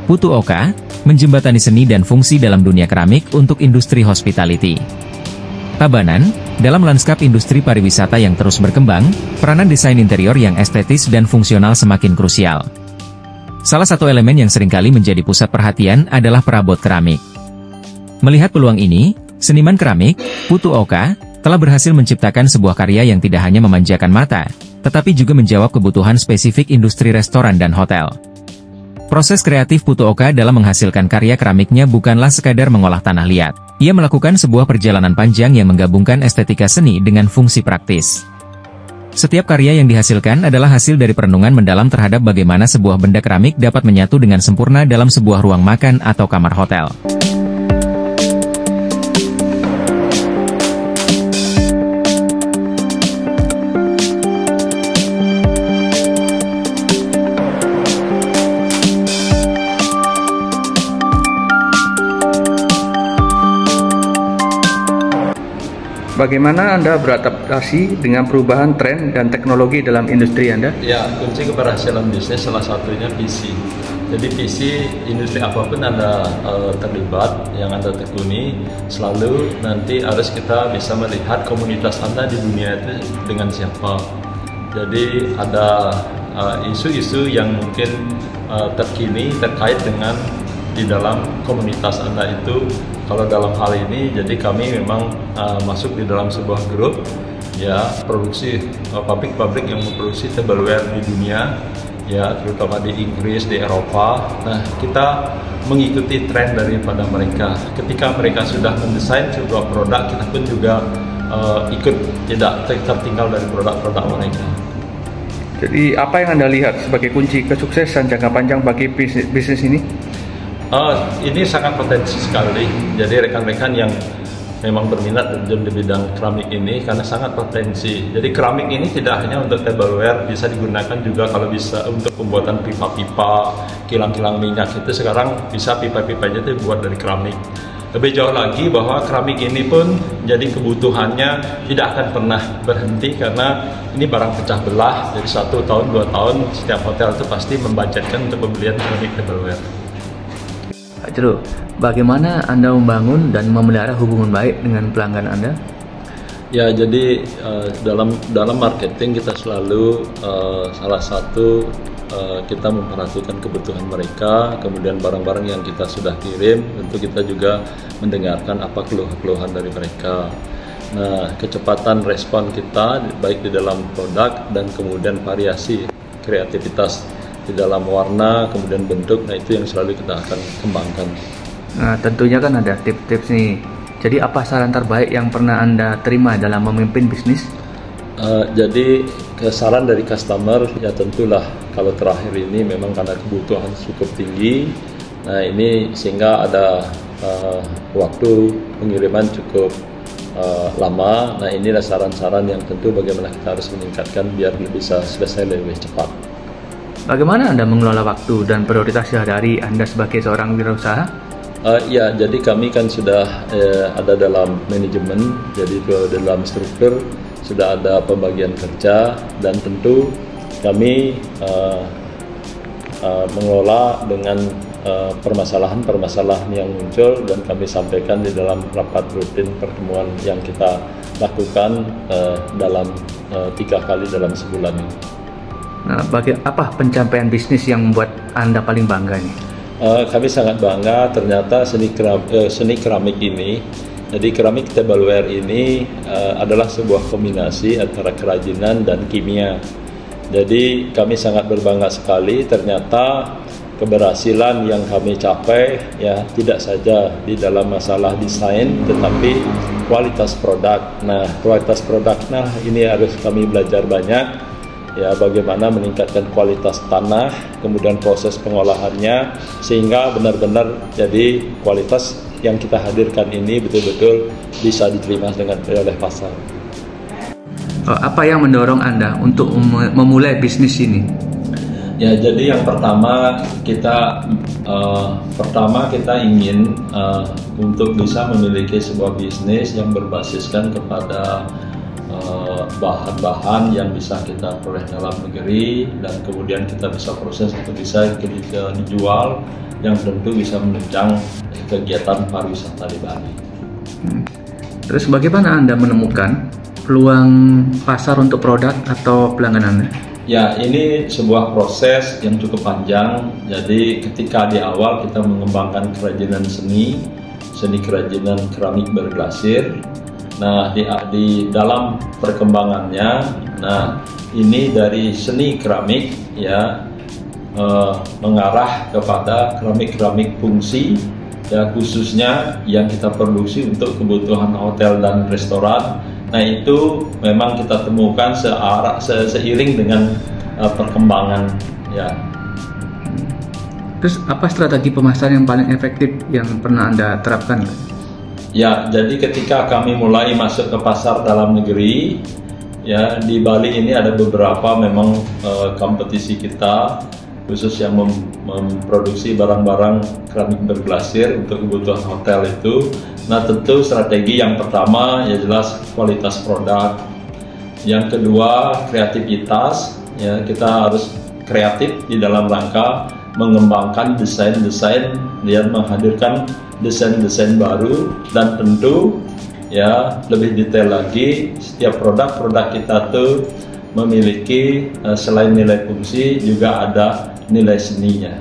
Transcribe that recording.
Putu Oka, menjembatani seni dan fungsi dalam dunia keramik untuk industri hospitality. Tabanan, dalam lanskap industri pariwisata yang terus berkembang, peranan desain interior yang estetis dan fungsional semakin krusial. Salah satu elemen yang seringkali menjadi pusat perhatian adalah perabot keramik. Melihat peluang ini, seniman keramik, Putu Oka, telah berhasil menciptakan sebuah karya yang tidak hanya memanjakan mata, tetapi juga menjawab kebutuhan spesifik industri restoran dan hotel. Proses kreatif Putu Oka dalam menghasilkan karya keramiknya bukanlah sekadar mengolah tanah liat. Ia melakukan sebuah perjalanan panjang yang menggabungkan estetika seni dengan fungsi praktis. Setiap karya yang dihasilkan adalah hasil dari perenungan mendalam terhadap bagaimana sebuah benda keramik dapat menyatu dengan sempurna dalam sebuah ruang makan atau kamar hotel. Bagaimana Anda beradaptasi dengan perubahan tren dan teknologi dalam industri Anda? Ya, kunci keberhasilan bisnis salah satunya visi. Jadi visi industri apapun Anda terlibat, yang Anda tekuni, selalu nanti harus kita bisa melihat komunitas Anda di dunia itu dengan siapa. Jadi ada isu-isu yang mungkin terkini terkait dengan di dalam komunitas Anda itu. Kalau dalam hal ini, jadi kami memang masuk di dalam sebuah grup, ya, produksi pabrik-pabrik yang memproduksi tableware di dunia, ya, terutama di Inggris, di Eropa. Nah, kita mengikuti tren daripada mereka. Ketika mereka sudah mendesain sebuah produk, kita pun juga ikut, tidak tertinggal dari produk-produk mereka. Jadi, apa yang Anda lihat sebagai kunci kesuksesan jangka panjang bagi bisnis ini? Ini sangat potensi sekali. Jadi rekan-rekan yang memang berminat di bidang keramik ini karena sangat potensi. Jadi keramik ini tidak hanya untuk tableware, bisa digunakan juga kalau bisa untuk pembuatan pipa-pipa, kilang-kilang minyak itu sekarang bisa pipa-pipanya itu dibuat dari keramik. Lebih jauh lagi bahwa keramik ini pun jadi kebutuhannya tidak akan pernah berhenti karena ini barang pecah belah. Jadi 1 tahun, 2 tahun setiap hotel itu pasti membudgetkan untuk pembelian keramik tableware. Pak Jero, bagaimana Anda membangun dan memelihara hubungan baik dengan pelanggan Anda? Ya, jadi dalam marketing kita selalu salah satu kita memperhatikan kebutuhan mereka, kemudian barang-barang yang kita sudah kirim, tentu kita juga mendengarkan apa keluhan dari mereka. Nah, kecepatan respon kita baik di dalam produk dan kemudian variasi kreativitas di dalam warna, kemudian bentuk, nah itu yang selalu kita akan kembangkan. Nah, tentunya kan ada tips-tips nih. Jadi apa saran terbaik yang pernah Anda terima dalam memimpin bisnis? Jadi saran dari customer, ya tentulah kalau terakhir ini memang karena kebutuhan cukup tinggi. Nah ini sehingga ada waktu pengiriman cukup lama. Nah inilah saran-saran yang tentu bagaimana kita harus meningkatkan biar bisa selesai lebih cepat. Bagaimana Anda mengelola waktu dan prioritas sehari-hari Anda sebagai seorang wirausaha? Ya, jadi kami kan sudah ada dalam manajemen, jadi dalam struktur sudah ada pembagian kerja dan tentu kami mengelola dengan permasalahan-permasalahan yang muncul dan kami sampaikan di dalam rapat rutin pertemuan yang kita lakukan dalam 3 kali dalam sebulan ini. Nah, apa pencapaian bisnis yang membuat Anda paling bangga nih? Kami sangat bangga ternyata seni keramik ini. Jadi keramik tableware ini adalah sebuah kombinasi antara kerajinan dan kimia. Jadi kami sangat berbangga sekali ternyata keberhasilan yang kami capai ya tidak saja di dalam masalah desain tetapi kualitas produk. Nah, kualitas produk ini harus kami belajar banyak. Ya, bagaimana meningkatkan kualitas tanah, kemudian proses pengolahannya sehingga benar-benar jadi kualitas yang kita hadirkan ini betul-betul bisa diterima oleh pasar. Apa yang mendorong Anda untuk memulai bisnis ini? Ya, jadi yang pertama kita ingin untuk bisa memiliki sebuah bisnis yang berbasiskan kepada bahan-bahan yang bisa kita peroleh dalam negeri dan kemudian kita bisa proses untuk bisa dijual, yang tentu bisa menunjang kegiatan pariwisata di Bali. Terus bagaimana Anda menemukan peluang pasar untuk produk atau pelanggan Anda? Ya, ini sebuah proses yang cukup panjang. Jadi ketika di awal kita mengembangkan kerajinan seni kerajinan keramik berglasir. Nah, di dalam perkembangannya, nah ini dari seni keramik ya mengarah kepada keramik fungsi ya, khususnya yang kita produksi untuk kebutuhan hotel dan restoran. Nah, itu memang kita temukan seiring dengan perkembangan ya. Terus apa strategi pemasaran yang paling efektif yang pernah Anda terapkan? Ya, jadi ketika kami mulai masuk ke pasar dalam negeri ya, di Bali ini ada beberapa memang kompetisi kita khusus yang memproduksi barang-barang keramik berglasir untuk kebutuhan hotel itu. Nah, tentu strategi yang pertama ya jelas kualitas produk. Yang kedua, kreativitas. Ya, kita harus kreatif di dalam rangka mengembangkan desain-desain dan menghadirkan desain-desain baru, dan tentu ya lebih detail lagi, setiap produk-produk kita tuh memiliki selain nilai fungsi juga ada nilai seninya.